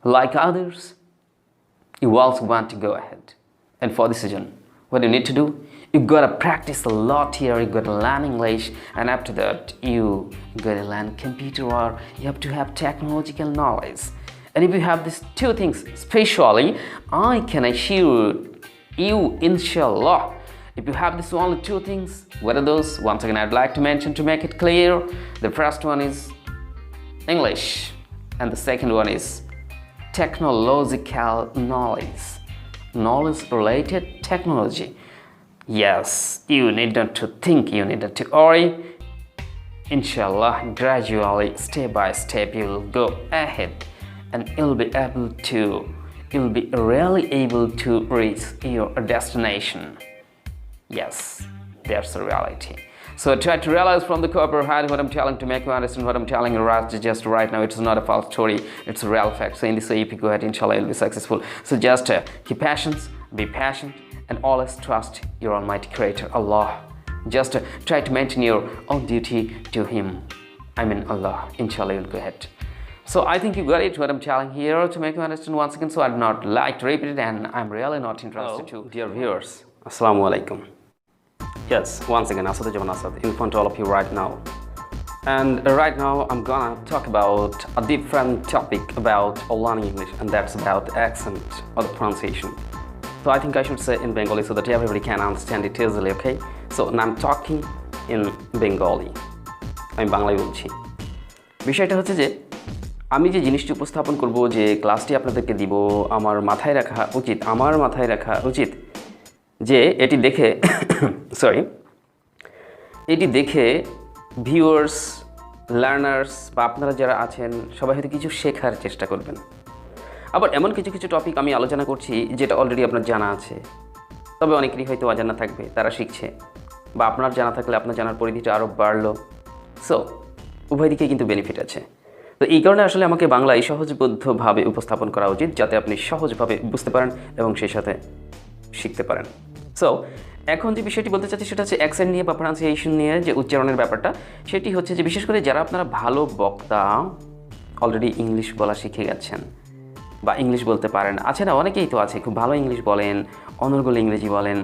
like others, you also want to go ahead. And for this reason, what you need to do, you gotta practice a lot here, you gotta learn English, and after that, you gotta learn computer, or you have to have technological knowledge. And if you have these two things, especially, I can assure you, inshallah, if you have these only two things, what are those? Once again, I'd like to mention to make it clear. The first one is English, and the second one is technological knowledge related technology. Yes, you need not to think, you need not to worry. Inshallah, gradually, step by step, you will go ahead, and you'll be really able to reach your destination. Yes, that's the reality. So try to realize from the core of your heart what I'm telling, to make you understand what I'm telling you just right now. It's not a false story, it's a real fact. So in this way, if you go ahead, inshallah, you'll be successful. So just keep patient, be patient, and always trust your Almighty Creator, Allah. Just try to maintain your own duty to Him. I mean Allah. Inshallah, you'll go ahead. So I think you got it, what I'm telling here, to make you understand once again. So I'd not like to repeat it, and I'm really not interested to. Dear viewers, Assalamu alaikum. Yes, once again, Asad in front of all of you right now. And right now, I'm gonna talk about a different topic about learning English, and that's about the accent or the pronunciation. So I think I should say in Bengali so that everybody can understand it easily, okay? So now I'm talking in Bengali. আমি বাংলায় বলছি। বিষয়টা হচ্ছে যে আমি যে জিনিসটি উপস্থাপন করব, যে ক্লাসটি আপনাদেরকে দিব, আমার মাথায় রাখা উচিত যে এটি দেখে এটি দেখে ভিউয়ার্স, লার্নার্স বা আপনারা যারা আছেন সবাই হয়তো কিছু শেখার চেষ্টা করবেন। আবার এমন কিছু টপিক আমি আলোচনা করছি যেটা অলরেডি আপনার জানা আছে, তবে অনেকেরই হয়তো অজানা থাকবে, তারা শিখছে, বা আপনার জানা থাকলে আপনার জানার পরিধিটা আরও বাড়লো। সো উভয় দিকে কিন্তু বেনিফিট আছে। তো এই কারণে আসলে আমাকে বাংলায় সহজবোধ্যভাবে উপস্থাপন করা উচিত, যাতে আপনি সহজভাবে বুঝতে পারেন এবং সেই সাথে শিখতে পারেন। সো এখন যে বিষয়টি বলতে চাচ্ছি সেটা হচ্ছে অ্যাকসেন্ট নিয়ে বা প্রনাউন্সিয়েশন নিয়ে, যে উচ্চারণের ব্যাপারটা, সেটি হচ্ছে যে বিশেষ করে যারা আপনারা ভালো বক্তা, অলরেডি ইংলিশ বলা শিখে গেছেন বা ইংলিশ বলতে পারেন, আছে না, অনেকেই তো আছে খুব ভালো ইংলিশ বলেন, অনর্গল ইংরেজি বলেন,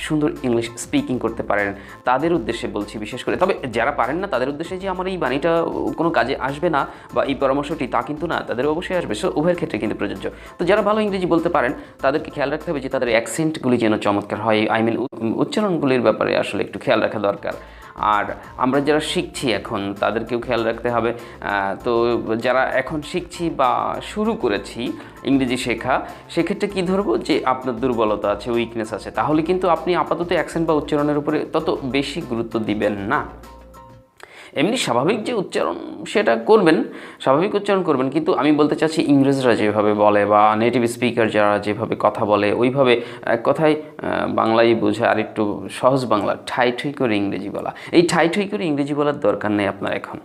সুন্দর ইংলিশ স্পিকিং করতে পারেন, তাদের উদ্দেশ্যে বলছি বিশেষ করে। তবে যারা পারেন না তাদের উদ্দেশ্যে যে আমার এই বাণীটা কোনো কাজে আসবে না বা এই পরামর্শটি, তা কিন্তু না, তাদের অবশ্যই আসবে। সো উভয়ের ক্ষেত্রে কিন্তু প্রযোজ্য। তো যারা ভালো ইংরেজি বলতে পারেন তাদেরকে খেয়াল রাখতে হবে যে তাদের অ্যাকসেন্টগুলি যেন চমৎকার হয়, উচ্চারণগুলির ব্যাপারে আসলে একটু খেয়াল রাখা দরকার। আর আমরা যারা শিখছি এখন তাদেরকেও খেয়াল রাখতে হবে। তো যারা এখন শিখছি বা শুরু করেছি ইংরেজি শেখা, সেক্ষেত্রে কী ধরবো, যে আপনার দুর্বলতা আছে, উইকনেস আছে, তাহলে কিন্তু আপনি আপাতত অ্যাকসেন্ট বা উচ্চারণের উপরে তত বেশি গুরুত্ব দিবেন না। এমনি স্বাভাবিক যে উচ্চারণ সেটা করবেন, স্বাভাবিক উচ্চারণ করবেন, কিন্তু আমি বলতে চাচ্ছি ইংরেজরা যেভাবে বলে বা নেটিভ স্পিকার যারা যেভাবে কথা বলে, ওইভাবে এক কথায় বাংলায় বোঝা আর একটু সহজ বাংলা ঠাই ঠুই করে ইংরেজি বলা, এই ঠাই ঠুই করে ইংরেজি বলার দরকার নেই আপনার এখন।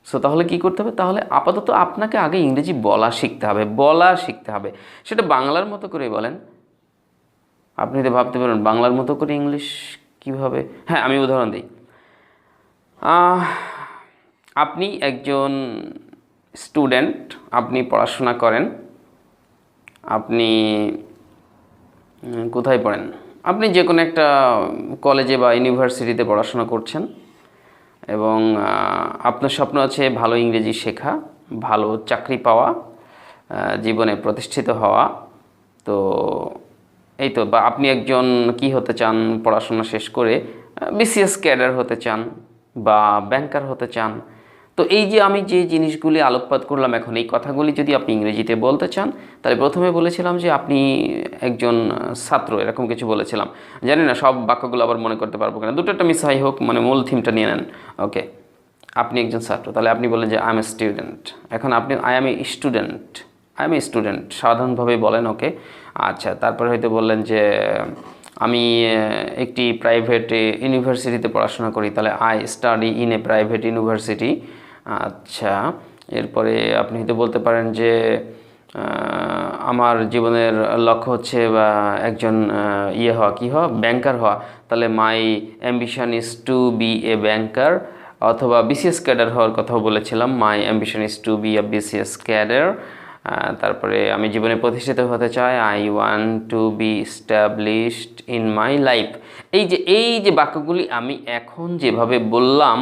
সো তাহলে কী করতে হবে, তাহলে আপাতত আপনাকে আগে ইংরেজি বলা শিখতে হবে, সেটা বাংলার মতো করে বলেন। আপনি তো ভাবতে পারেন বাংলার মতো করে ইংলিশ কীভাবে। হ্যাঁ, আমি উদাহরণ দিই। আপনি একজন স্টুডেন্ট, আপনি পড়াশোনা করেন, আপনি কোথায় পড়েন, আপনি যে কোনো একটা কলেজে বা ইউনিভার্সিটিতে পড়াশোনা করছেন, এবং আপনার স্বপ্ন আছে ভালো ইংরেজি শেখা, ভালো চাকরি পাওয়া, জীবনে প্রতিষ্ঠিত হওয়া। তো এই তো, বা আপনি একজন কি হতে চান, পড়াশোনা শেষ করে বিসিএস ক্যাডার হতে চান বা ব্যাংকার হতে চান। তো এই যে আমি যে জিনিসগুলি আলোকপাত করলাম এখন, এই কথাগুলি যদি আপনি ইংরেজিতে বলতে চান, তাহলে প্রথমে বলেছিলাম যে আপনি একজন ছাত্র, এরকম কিছু বলেছিলাম, জানি না সব বাক্যগুলো আবার মনে করতে পারবো কিনা, দুটো একটা মিসাই হোক, মানে মূল থিমটা নিয়ে নেন। ওকে, আপনি একজন ছাত্র, তাহলে আপনি বলেন যে আই এম এ স্টুডেন্ট। এখন আপনি আই এম এ স্টুডেন্ট সাধারণভাবে বলেন, ওকে। আচ্ছা, তারপরে হয়তো বললেন যে আমি একটি প্রাইভেট ইউনিভার্সিটিতে পড়াশোনা করি, তাহলে I study in a private university. আচ্ছা, এরপরে আপনি হয়তো বলতে পারেন যে আমার জীবনের লক্ষ্য হচ্ছে বা একজন ব্যাংকার হওয়া, তাহলে my ambition is to be a banker, অথবা বিসিএস ক্যাডার হওয়ার কথাও বলেছিলাম, my ambition is to be a BCS cadre. তারপরে আমি জীবনে প্রতিষ্ঠিত হতে চাই, I want to be established in my life. এই যে বাক্যগুলি আমি এখন যেভাবে বললাম,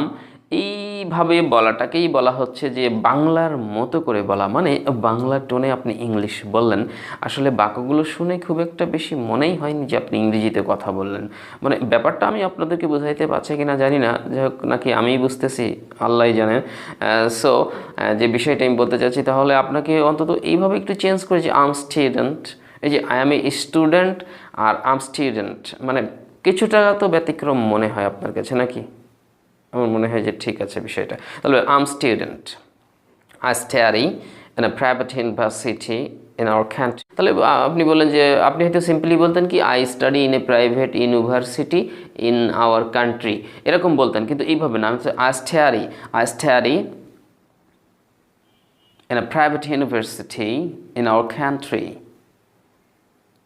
এইভাবে বলাটাকেই বলা হচ্ছে যে বাংলার মতো করে বলা, মানে বাংলা টোনে আপনি ইংলিশ বললেন। আসলে বাক্যগুলো শুনে খুব একটা বেশি মনেই হয়নি যে আপনি ইংরেজিতে কথা বললেন। মানে ব্যাপারটা আমি আপনাদেরকে বোঝাইতে পারছি কিনা জানি না, যাই হোক, নাকি আমিই বুঝতেছি, আল্লাহই জানে। সো যে বিষয়টা আমি বলতে চাচ্ছি, তাহলে আপনাকে অন্তত এইভাবে একটু চেঞ্জ করে, যে আম স্টুডেন্ট, এই যে আই এম এ স্টুডেন্ট আর আম স্টুডেন্ট, মানে কিছুটা তো ব্যতিক্রম মনে হয় আপনার কাছে নাকি? আমার মনে হয় যে ঠিক আছে বিষয়টা। তাহলে am student, I study in a private university in our country. তাহলে আপনি বললেন যে আপনি হয়তো সিম্পলি বলতেন কি I study in a private university in our country, এরকম বলতেন, কিন্তু এইভাবে না। I study in a private university in our country.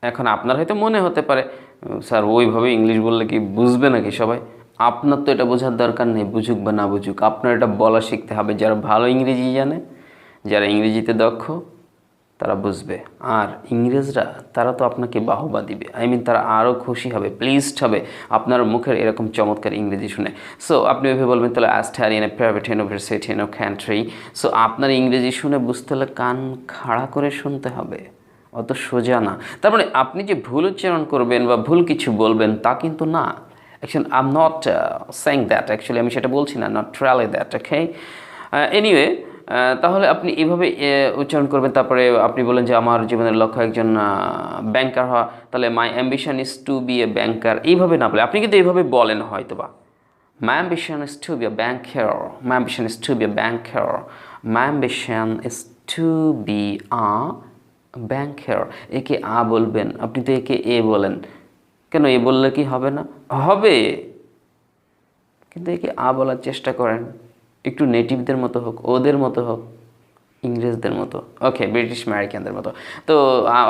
এখন আপনার হয়তো মনে হতে পারে, স্যার ওইভাবে ইংলিশ বললে কি বুঝবে নাকি সবাই? আপনার তো এটা বোঝার দরকার নেই, বুঝুক বা না বুঝুক, আপনার এটা বলা শিখতে হবে। যারা ভালো ইংরেজি জানে, যারা ইংরেজিতে দক্ষ, তারা বুঝবে। আর ইংরেজরা, তারা তো আপনাকে বাহবা দিবে, তারা আরও খুশি হবে, প্লিজড হবে আপনার মুখের এরকম চমৎকার ইংরেজি শুনে। সো আপনি ওইভাবে বলবেন, তাহলে I study in a private university in a country. So আপনার ইংরেজি শুনে বুঝতে হলে কান খাড়া করে শুনতে হবে, অত সোজা না। তার মানে আপনি যে ভুল উচ্চারণ করবেন বা ভুল কিছু বলবেন তা কিন্তু না। Actually I am not saying that, actually আমি সেটা বলছি না, not really that, okay. Anyway, তাহলে আপনি এইভাবে উচ্চারণ করবেন। তারপরে আপনি বলেন যে আমার জীবনের লক্ষ্য একজন ব্যাংকার হওয়া, তাহলে my ambition is to be a banker, এইভাবে না বলে আপনি কিন্তু এইভাবে বলেন হয়তো বা, my ambition is to be a banker, my ambition is to be a banker, my ambition is to be a banker. একে আ বলবেন, আপনি তো একে এ বলেন, কেন এ বললে কি হবে না? হবে, কিন্তু একে আ বলার চেষ্টা করেন, একটু নেটিভদের মতো হোক, ওদের মতো হোক, ইংরেজদের মতো, ওকে, ব্রিটিশ আমেরিকানদের মতো। তো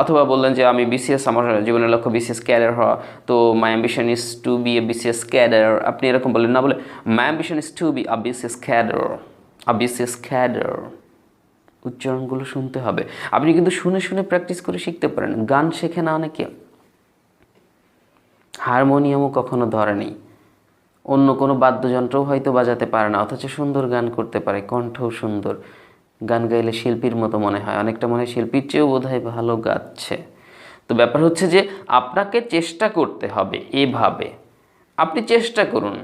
অথবা বললেন যে আমি বিসিএস, আমার জীবনের লক্ষ্য বিসিএস ক্যাডার হওয়া, তো my ambition is to be a BCS cadre. আপনি এরকম বলেন না, বলে my ambition is to be a BCS cadre, a BCS cadre. উচ্চারণগুলো শুনতে হবে। আপনি কিন্তু শুনে শুনে প্র্যাকটিস করে শিখতে পারেন। গান শেখে না অনেকে, হারমোনিয়ামও কখনো ধরেনি, অন্য কোনো বাদ্যযন্ত্রও হয়তো বাজাতে পারে না, অথচ সুন্দর গান করতে পারে, কণ্ঠও সুন্দর, গান গাইলে শিল্পীর মতো মনে হয়, অনেকটা মনে হয় শিল্পীর চেয়েও বোধহয় ভালো গাচ্ছে। তো ব্যাপার হচ্ছে যে আপনাকে চেষ্টা করতে হবে। এভাবে আপনি চেষ্টা করুন,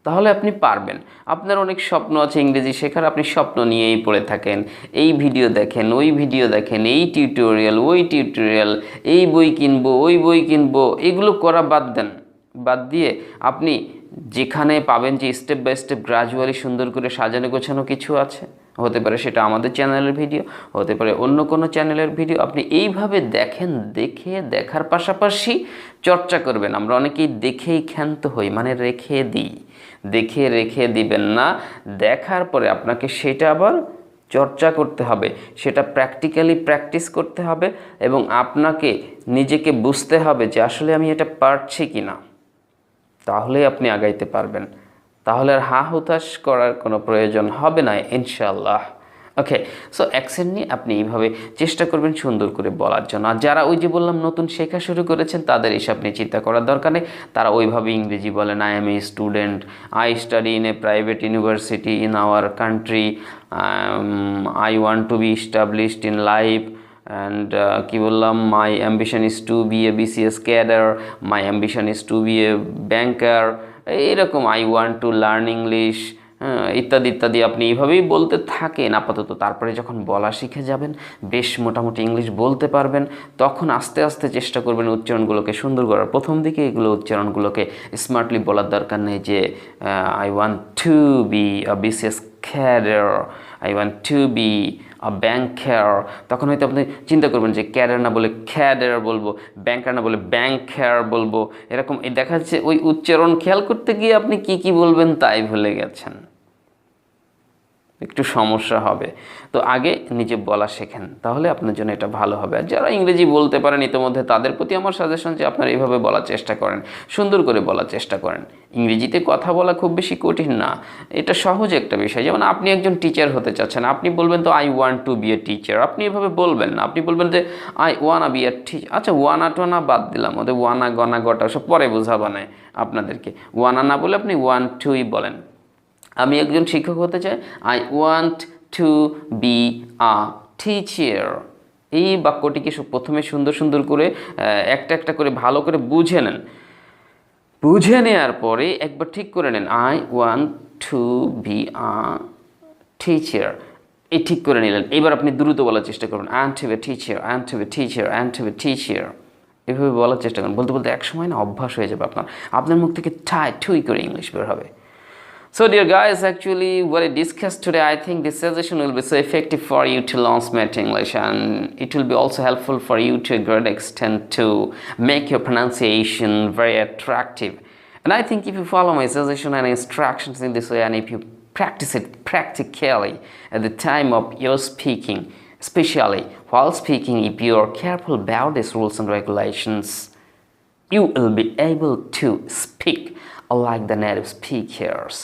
তাহলে আপনি পারবেন। আপনার অনেক স্বপ্ন আছে ইংরেজি শেখার, আপনি স্বপ্ন নিয়েই পড়ে থাকেন, এই ভিডিও দেখেন, ওই ভিডিও দেখেন, এই টিউটোরিয়াল, ওই টিউটোরিয়াল, এই বই কিনবো, ওই বই কিনবো, এগুলো করা বাদ দেন। বাদ দিয়ে আপনি যেখানে পাবেন যে স্টেপ বাই স্টেপ গ্রাজুয়ালি সুন্দর করে সাজানো গোছানো কিছু আছে, হতে পারে সেটা আমাদের চ্যানেলের ভিডিও, হতে পারে অন্য কোনো চ্যানেলের ভিডিও, আপনি এইভাবে দেখেন, দেখার পাশাপাশি চর্চা করবেন। আমরা অনেকেই দেখেই ক্ষান্ত হই, মানে রেখে দিই। দেখে রেখে দিবেন না, দেখার পরে আপনাকে সেটা আবার চর্চা করতে হবে, সেটা প্র্যাকটিক্যালি প্র্যাকটিস করতে হবে, এবং আপনাকে নিজেকে বুঝতে হবে যে আসলে আমি এটা পারছি কি না। তাহলেই আপনি আগাইতে পারবেন, তাহলে আর হা হুতাশ করার কোনো প্রয়োজন হবে না ইনশাআল্লাহ। ওকে, সো অ্যাকসেন্ট নিয়ে আপনি এইভাবে চেষ্টা করবেন সুন্দর করে বলার জন্য। আর যারা ওই যে বললাম নতুন শেখা শুরু করেছেন, তাদের এসব নিয়ে চিন্তা করার দরকার নেই, তারা ওইভাবে ইংরেজি বলেন, I am a student, I study in a private university in our country, I want to be established in life, and কী বললাম, my ambition is to be a BCS cadre, my ambition is to be a banker, এইরকম I want to learn English, ইত্যাদি ইত্যাদি। আপনি এইভাবেই বলতে থাকেন আপাতত। তারপরে যখন বলা শিখে যাবেন, বেশ মোটামুটি ইংলিশ বলতে পারবেন, তখন আস্তে আস্তে চেষ্টা করবেন উচ্চারণগুলোকে সুন্দর করার। প্রথম দিকে এগুলো উচ্চারণগুলোকে স্মার্টলি বলার দরকার নেই, যে I want to be a BCS cadre, I want to be a banker. তখন হয়তো আপনি চিন্তা করবেন যে ক্যাডার না বলে খ্যাডার বলবো, ব্যাংকার না বলে ব্যাংকার বলবো, এরকম দেখা যাচ্ছে ওই উচ্চারণ খেয়াল করতে গিয়ে আপনি কি কি বলবেন তাই ভুলে গেছেন। একটু সমস্যা হবে। তো আগে নিজে বলা শেখেন, তাহলে আপনার জন্য এটা ভালো হবে। আর যারা ইংরেজি বলতে পারেন ইতিমধ্যে, তাদের প্রতি আমার সাজেশন যে আপনারা এইভাবে বলার চেষ্টা করেন, সুন্দর করে বলার চেষ্টা করেন। ইংরেজিতে কথা বলা খুব বেশি কঠিন না, এটা সহজ একটা বিষয়। যেমন আপনি একজন টিচার হতে চাচ্ছেন, আপনি বলবেন তো I want to be a teacher, আপনি এভাবে বলবেন না, আপনি বলবেন যে I wanna be a teacher. আচ্ছা, ওয়ানা টোনা বাদ দিলাম, ওদের ওয়ানা গনা গটা সব পরে বোঝাবা নেয় আপনাদেরকে। ওয়ানা না বলে আপনি ওয়ান টুই বলেন। আমি একজন শিক্ষক হতে চাই, I want to be a teacher. এই বাক্যটিকে প্রথমে সুন্দর সুন্দর করে একটা একটা করে ভালো করে বুঝে নেন। বুঝে নেওয়ার পরে একবার ঠিক করে নেন, I want to be a teacher. এই ঠিক করে নিলেন। এবার আপনি দ্রুত বলার চেষ্টা করবেন, I want to be a teacher, I want to be a teacher, I want to be a teacher. এভাবে বলার চেষ্টা করেন। বলতে বলতে এক সময় না অভ্যাস হয়ে যাবে আপনার মুখ থেকে ঠুই করে ইংলিশ বের হবে। So dear guys, actually what I discussed today, I think this suggestion will be so effective for you to learn smart English, and it will be also helpful for you to a great extent to make your pronunciation very attractive. And I think if you follow my suggestion and instructions in this way, and if you practice it practically at the time of your speaking, especially while speaking, if you are careful about these rules and regulations, you will be able to speak like the native speakers,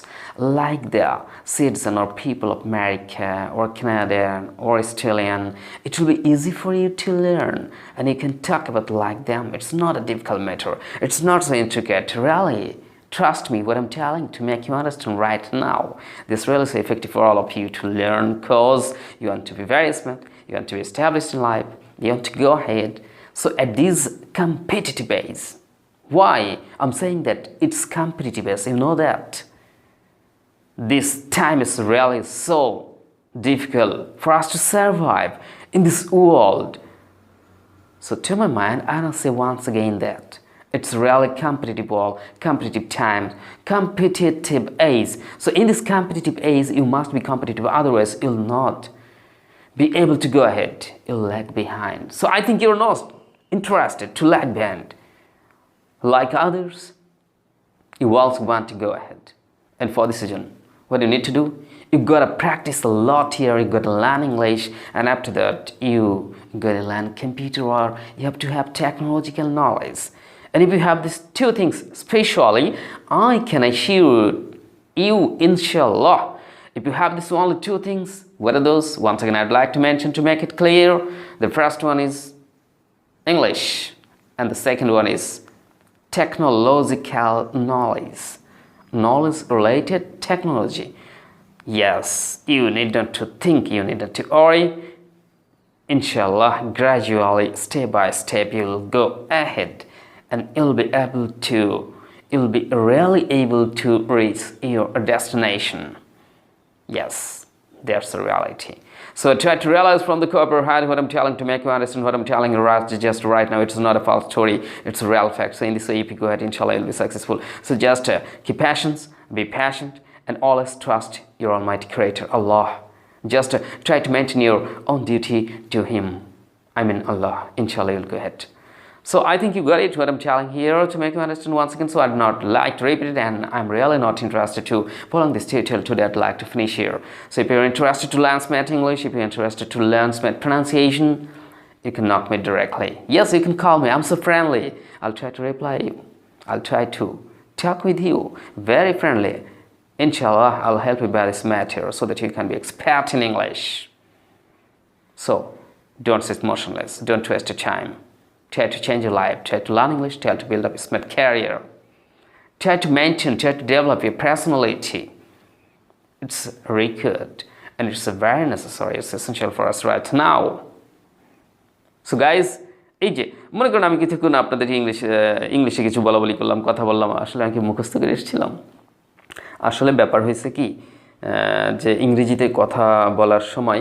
like the citizen or people of America or Canadian or Australian. It will be easy for you to learn, and you can talk about like them. It's not a difficult matter. It's not so intricate, really. Trust me what I'm telling to make you understand right now. This really is effective for all of you to learn, because you want to be very smart, you want to be established in life, you want to go ahead. So at this competitive base, why I'm saying that it's competitive base, you know that this time is really so difficult for us to survive in this world. So to my mind, I want to say once again that it's really competitive world, competitive times, competitive age. So in this competitive age, you must be competitive, otherwise you'll not be able to go ahead, you'll lag behind. So I think you're not interested to lag behind like others. You also want to go ahead, and for this reason, what you need to do, you gotta practice a lot here. You gotta learn English, and after that you gotta learn computer, or you have to have technological knowledge. And if you have these two things especially, I can assure you, inshallah, if you have these only two things, what are those? Once again, I'd like to mention to make it clear. The first one is English, and the second one is technological knowledge related technology. Yes, you need not to think, you need not to worry. Inshallah, gradually, step by step, you'll go ahead, and you'll be really able to reach your destination. Yes, that's the reality. So try to realize from the copyright what I'm telling to make you understand what I'm telling you just right now. It's not a false story, it's a real fact. So in this way, if you go ahead, inshallah, you'll be successful. So just keep patient, be patient, and always trust your Almighty Creator, Allah. Just try to maintain your own duty to Him, I mean Allah. Inshallah, you'll go ahead. So I think you got it, what I'm telling here to make you understand once again. So I'd not like to repeat it, and I'm really not interested to following this tutorial today. I'd like to finish here. So if you're interested to learn smart English, if you're interested to learn smart pronunciation, you can knock me directly. Yes, you can call me, I'm so friendly. I'll try to reply you. I'll try to talk with you very friendly. Inshallah, I'll help you by this matter so that you can be expert in English. So don't sit motionless, don't waste your time. Try to change your life, try to learn English, try to build up a smart career, try to maintain, try to develop your personality. It's very good, and it's very necessary, it's essential for us right now. So guys, এই যে মনে করেন আমি কিছুক্ষণ আপনাদের ইংলিশে কিছু বলাবলি করলাম, কথা বললাম, আসলে আমি কি মুখস্থ করে এসেছিলাম? আসলে ব্যাপার হয়েছে কি, যে ইংরেজিতে কথা বলার সময়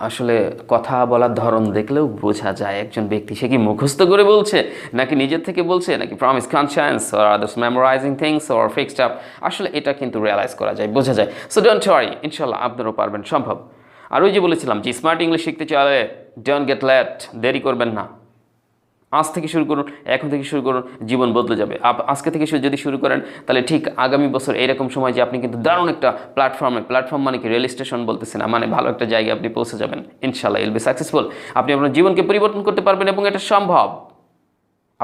আসলে কথা বলার ধরন দেখলেও বোঝা যায় একজন ব্যক্তি সে কি মুখস্থ করে বলছে, নাকি নিজের থেকে বলছে, নাকি from his conscious or others memorising things or fixed up. আসলে এটা কিন্তু রিয়ালাইজ করা যায়, বোঝা যায়। সো ডোন্ট ওয়ারি, ইনশাল্লাহ আপনারাও পারবেন, সম্ভব। আর ওই যে বলেছিলাম যে স্মার্ট ইংলিশ শিখতে চাইলে ডোন্ট গেট লেট, দেরি করবেন না। আজ থেকে শুরু করুন, এখন থেকে শুরু করুন, জীবন বদলে যাবে। আজকে থেকে যদি শুরু করেন তাহলে ঠিক আগামী বছর এইরকম সময় যে আপনি কিন্তু দারুণ একটা প্ল্যাটফর্ম মানে কি রেল স্টেশন বলতেছে না, মানে ভালো একটা জায়গায় আপনি পৌঁছে যাবেন ইনশাল্লাহ। ইল বি সাকসেসফুল। আপনি আপনার জীবনকে পরিবর্তন করতে পারবেন এবং এটা সম্ভব।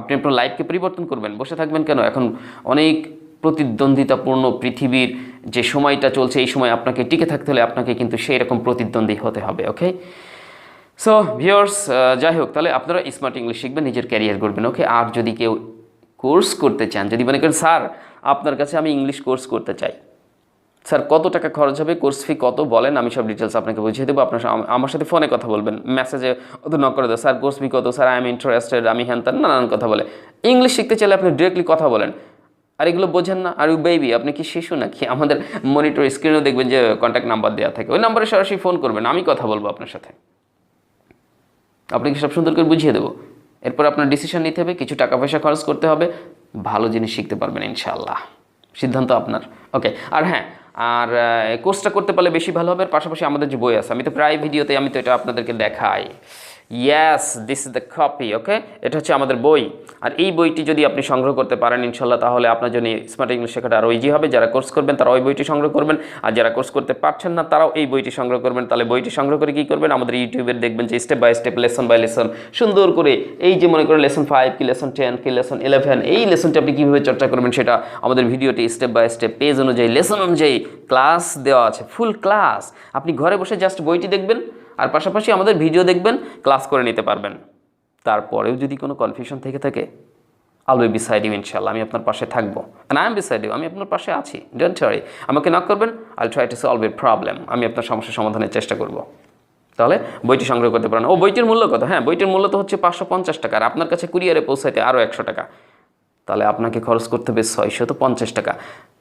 আপনি আপনার লাইফকে পরিবর্তন করবেন। বসে থাকবেন কেন? এখন অনেক প্রতিদ্বন্দ্বিতাপূর্ণ পৃথিবীর যে সময়টা চলছে, এই সময় আপনাকে টিকে থাকতে হলে আপনাকে কিন্তু সেই রকম প্রতিদ্বন্দ্বী হতে হবে। ওকে, সো ভিউয়ার্স, যাই হোক, তাহলে আপনারা স্মার্ট ইংলিশ শিখবেন, নিজের ক্যারিয়ার করবেন। ওকে, আর যদি কেউ কোর্স করতে চান, যদি মনে করেন স্যার আপনার কাছে আমি ইংলিশ কোর্স করতে চাই, স্যার কত টাকা খরচ হবে, কোর্স ফি কত বলেন, আমি সব ডিটেলস আপনাকে বুঝিয়ে দেবো। আপনার আমার সাথে ফোনে কথা বলবেন, মেসেজে অত নক করে দেবো, স্যার কোর্স ফি কত, স্যার আই এম ইন্টারেস্টেড, আমি হ্যান ত্যান নানান কথা বলে। ইংলিশ শিখতে চাইলে আপনি ডিরেক্টলি কথা বলেন। আর এগুলো বোঝেন না, আর ইউ বেবি, আপনি কি শিশু নাকি? আমাদের মনিটর স্ক্রিনেও দেখবেন যে কন্ট্যাক্ট নাম্বার দেওয়া থাকে, ওই নাম্বারে সরাসরি ফোন করবেন, আমি কথা বলবো আপনার সাথে, আপনাকে সব সুন্দর করে বুঝিয়ে দেবো। এরপর আপনার ডিসিশন নিতে হবে, কিছু টাকা পয়সা খরচ করতে হবে, ভালো জিনিস শিখতে পারবেন ইনশাআল্লাহ। সিদ্ধান্ত আপনার। ওকে, আর হ্যাঁ, আর কোর্সটা করতে পারলে বেশি ভালো হবে। আর পাশাপাশি আমাদের যে বই আছে, আমি তো প্রায় ভিডিওতে আমি তো এটা আপনাদেরকে দেখাই। Yes, this is the copy. Okay, এটা হচ্ছে আমাদের বই। আর এই বইটি যদি আপনি সংগ্রহ করতে পারেন ইনশাল্লাহ, তাহলে আপনার জন্য স্মার্ট ইংলিশ শেখাটা আরও ইজি হবে। যারা কোর্স করবেন তারা ওই বইটি সংগ্রহ করবেন, আর যারা কোর্স করতে পারছেন না তারাও এই বইটি সংগ্রহ করবেন। তাহলে বইটি সংগ্রহ করে কী করবেন, আমাদের ইউটিউবের দেখবেন যে step by step, lesson by lesson সুন্দর করে, এই যে মনে করেন লেসন 5 কি লেসন 10 কি লেসন 11, এই লেসনটি আপনি কীভাবে চর্চা করবেন সেটা আমাদের ভিডিওটি স্টেপ বাই স্টেপ, পেজ অনুযায়ী, লেসন অনুযায়ী ক্লাস দেওয়া আছে, ফুল ক্লাস। আপনি ঘরে বসে জাস্ট বইটি দেখবেন আর পাশাপাশি আমাদের ভিডিও দেখবেন, ক্লাস করে নিতে পারবেন। তারপরেও যদি কোনো কনফিউশন থেকে থাকে, আল বি বিসাইড ইউ ইনশাআল্লাহ, আমি আপনার পাশে থাকবো। And I am beside you, আমি আপনার পাশে আছি, ডোন্ট ওয়ারি। আমাকে নক করবেন, I try to solve your problem, আমি আপনার সমস্যার সমাধানের চেষ্টা করব। তাহলে বইটি সংগ্রহ করতে পারেন। ও, বইটির মূল্য কত? হ্যাঁ, বইটির মূল্য তো হচ্ছে 550 টাকা, আর আপনার কাছে কুরিয়ারে পৌঁছাইতে আরও 100 টাকা। তাহলে আপনাকে খরচ করতে হবে 650 টাকা।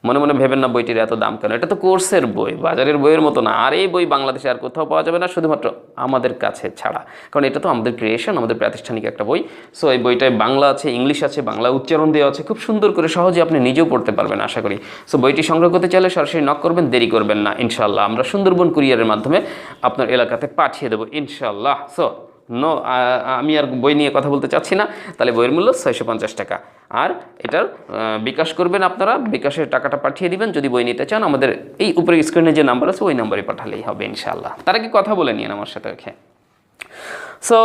মনে মনে ভেবেন না বইটির এত দাম কেন, এটা তো কোর্সের বই, বাজারের বইয়ের মতো না। আর এই বই বাংলাদেশে আর কোথাও পাওয়া যাবে না, শুধুমাত্র আমাদের কাছে ছাড়া, কারণ এটা তো আমাদের ক্রিয়েশন, আমাদের প্রাতিষ্ঠানিক একটা বই। সো এই বইটায় বাংলা আছে, ইংলিশ আছে, বাংলা উচ্চারণ দেওয়া আছে, খুব সুন্দর করে, সহজে আপনি নিজেও পড়তে পারবেন আশা করি। সো বইটি সংগ্রহ করতে চাইলে সরাসরি নক করবেন, দেরি করবেন না ইনশাআল্লাহ। আমরা সুন্দরবন কুরিয়ারের মাধ্যমে আপনার এলাকাতে পাঠিয়ে দেবো ইনশাআল্লাহ। সো আমি আর বই নিয়ে কথা বলতে চাচ্ছি না। তাহলে বইয়ের মূল্য 650 টাকা, আর এটার বিকাশ করবেন আপনারা, বিকাশের টাকাটা পাঠিয়ে দিবেন। যদি বই নিতে চান আমাদের এই উপরে স্ক্রিনে যে নাম্বার আছে ওই নাম্বারে পাঠালেই হবে ইনশাআল্লাহ। তার আগে কথা বলে নিন আমার সাথে। Okay, so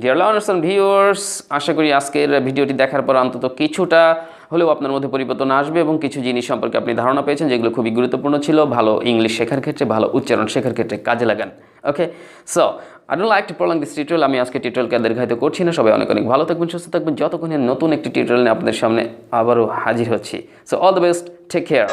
dear learners and viewers, আশা করি আজকের ভিডিওটি দেখার পর অন্তত কিছুটা হলেও আপনার মধ্যে পরিবর্তন আসবে এবং কিছু জিনিস সম্পর্কে আপনি ধারণা পেয়েছেন যেগুলো খুবই গুরুত্বপূর্ণ ছিল। ভালো ইংলিশ শেখার ক্ষেত্রে, ভালো উচ্চারণ শেখার ক্ষেত্রে কাজে লাগান। Okay, so I don't like to prolong this tutorial. আমি আজকে টিউটোরিয়ালকে দীর্ঘায়িত করছি না। সবাই অনেক অনেক ভালো থাকবেন, সুস্থ থাকবেন। যতক্ষণ নতুন একটি টিউটোরিয়াল নিয়ে আপনাদের সামনে আবারও হাজির হচ্ছি। So all the best, take care.